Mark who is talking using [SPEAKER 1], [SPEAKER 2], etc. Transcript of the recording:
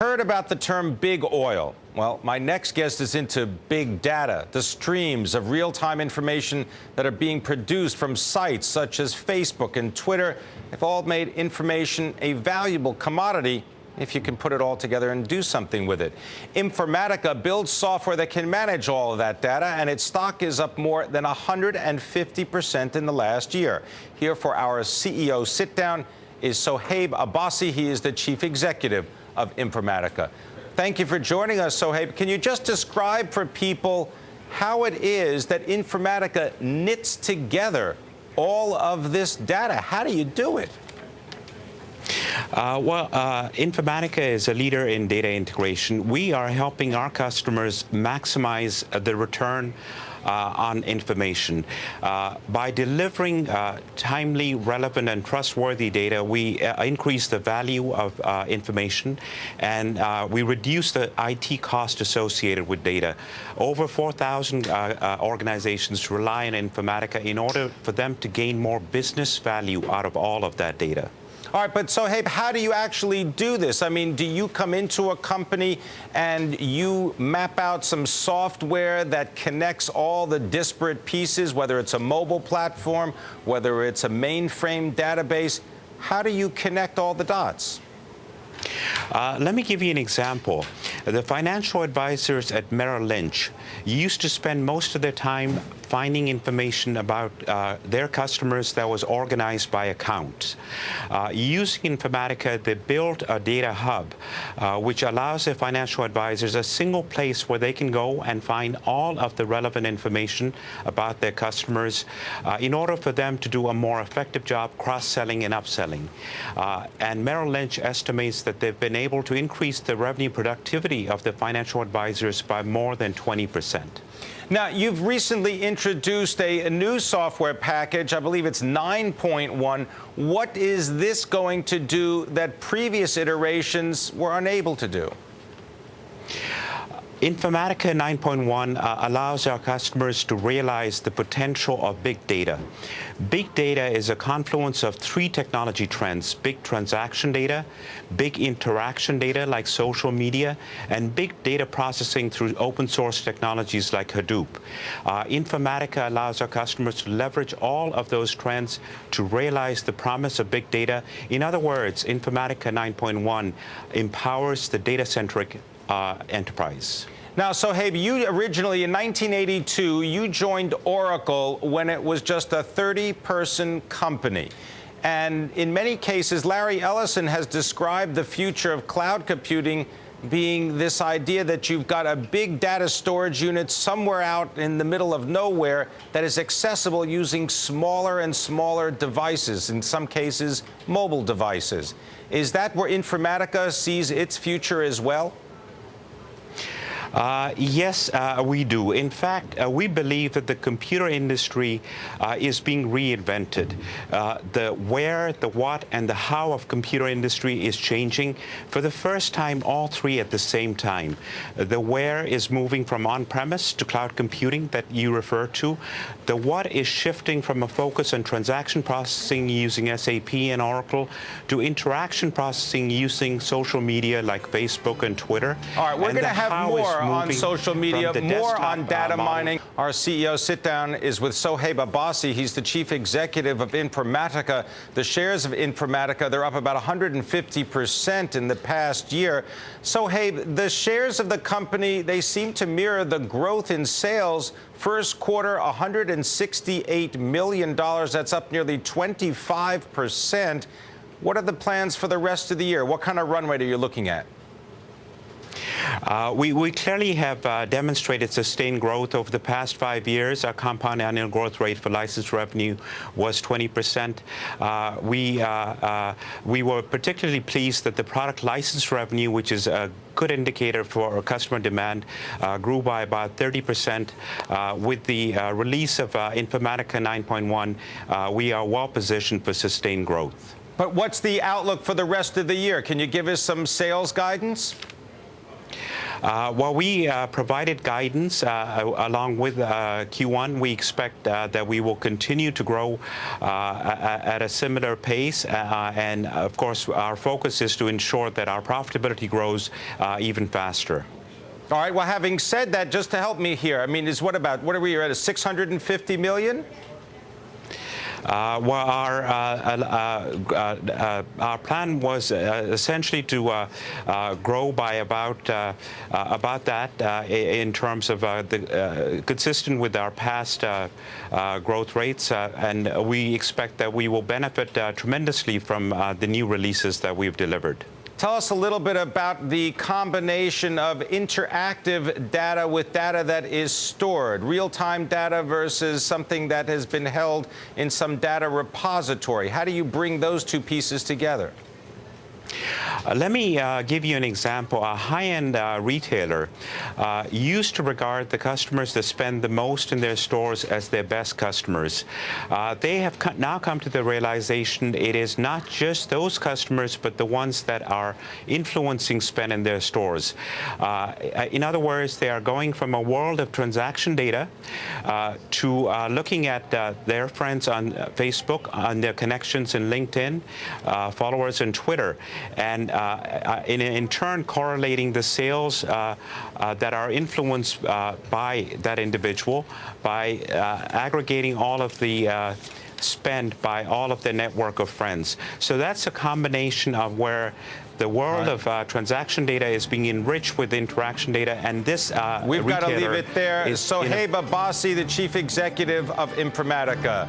[SPEAKER 1] Heard about the term big oil? Well, my next guest is into big data, the streams of real-time information that are being produced from sites such as Facebook and Twitter. Have all made information a valuable commodity if you can put it all together and do something with it. Informatica builds software that can manage all of that data, and its stock is up more than 150% in the last year. Here for our CEO sit-down is Sohaib Abbasi. He is the chief executive of Informatica. Thank you for joining us, Sohaib. Can you just describe for people how it is that Informatica knits together all of this data? How do you do it?
[SPEAKER 2] Informatica is a leader in data integration. We are helping our customers maximize the return on information. By delivering timely, relevant, and trustworthy data, we increase the value of information, and we reduce the IT cost associated with data. Over 4,000 organizations rely on Informatica in order for them to gain more business value out of all of that data.
[SPEAKER 1] All right, but Sohaib, how do you actually do this? I mean, do you come into a company and you map out some software that connects all the disparate pieces, whether it's a mobile platform, whether it's a mainframe database? How do you connect all the dots?
[SPEAKER 2] Let me give you an example. The financial advisors at Merrill Lynch used to spend most of their time finding information about their customers that was organized by accounts. Using Informatica, they built a data hub, which allows their financial advisors a single place where they can go and find all of the relevant information about their customers in order for them to do a more effective job cross-selling and upselling. And Merrill Lynch estimates that they've been able to increase the revenue productivity of the financial advisors by more than 20%.
[SPEAKER 1] Now, you've recently introduced a new software package. I believe it's 9.1. What is this going to do that previous iterations were unable to do?
[SPEAKER 2] Informatica 9.1 allows our customers to realize the potential of big data. Big data is a confluence of three technology trends: big transaction data, big interaction data like social media, and big data processing through open source technologies like Hadoop. Informatica allows our customers to leverage all of those trends to realize the promise of big data. In other words, Informatica 9.1 empowers the data-centric enterprise.
[SPEAKER 1] Now, Sohaib, you originally, in 1982, you joined Oracle when it was just a 30-person company. And in many cases, Larry Ellison has described the future of cloud computing being this idea that you've got a big data storage unit somewhere out in the middle of nowhere that is accessible using smaller and smaller devices, in some cases, mobile devices. Is that where Informatica sees its future as well?
[SPEAKER 2] Yes, we do. In fact, we believe that the computer industry is being reinvented. The where, the what, and the how of computer industry is changing. For the first time, all three at the same time. The where is moving from on-premise to cloud computing that you refer to. The what is shifting from a focus on transaction processing using SAP and Oracle to interaction processing using social media like Facebook and Twitter.
[SPEAKER 1] All right, we're going to have more on social media, more on data mining. Our CEO sit-down is with Sohaib Abbasi. He's the chief executive of Informatica. The shares of Informatica, they're up about 150% in the past year. Sohaib, the shares of the company, they seem to mirror the growth in sales. First quarter, $168 million. That's up nearly 25%. What are the plans for the rest of the year? What kind of run rate are you looking at?
[SPEAKER 2] We clearly have demonstrated sustained growth over the past 5 years. Our compound annual growth rate for license revenue was 20%. We were particularly pleased that the product license revenue, which is a good indicator for customer demand, grew by about 30%. With the release of Informatica 9.1, we are well positioned for sustained growth.
[SPEAKER 1] But what's the outlook for the rest of the year? Can you give us some sales guidance?
[SPEAKER 2] Well, we provided guidance along with Q1. We expect that we will continue to grow at a similar pace. And, of course, our focus is to ensure that our profitability grows even faster.
[SPEAKER 1] All right. Well, having said that, just to help me here, I mean, what are we at, a 650 million?
[SPEAKER 2] Well, our plan was essentially to grow by about that in terms of consistent with our past growth rates, and we expect that we will benefit tremendously from the new releases that we've delivered.
[SPEAKER 1] Tell us a little bit about the combination of interactive data with data that is stored, real-time data versus something that has been held in some data repository. How do you bring those two pieces together?
[SPEAKER 2] Let me give you an example. A high-end retailer used to regard the customers that spend the most in their stores as their best customers. They have now come to the realization it is not just those customers, but the ones that are influencing spend in their stores. In other words, they are going from a world of transaction data to looking at their friends on Facebook, on their connections in LinkedIn, followers on Twitter, and in turn correlating the sales that are influenced by that individual by aggregating all of the spend by all of their network of friends. So that's a combination of where the world of transaction data is being enriched with interaction data, and this
[SPEAKER 1] we've got to leave it there. Sohaib Abbasi, the chief executive of Informatica.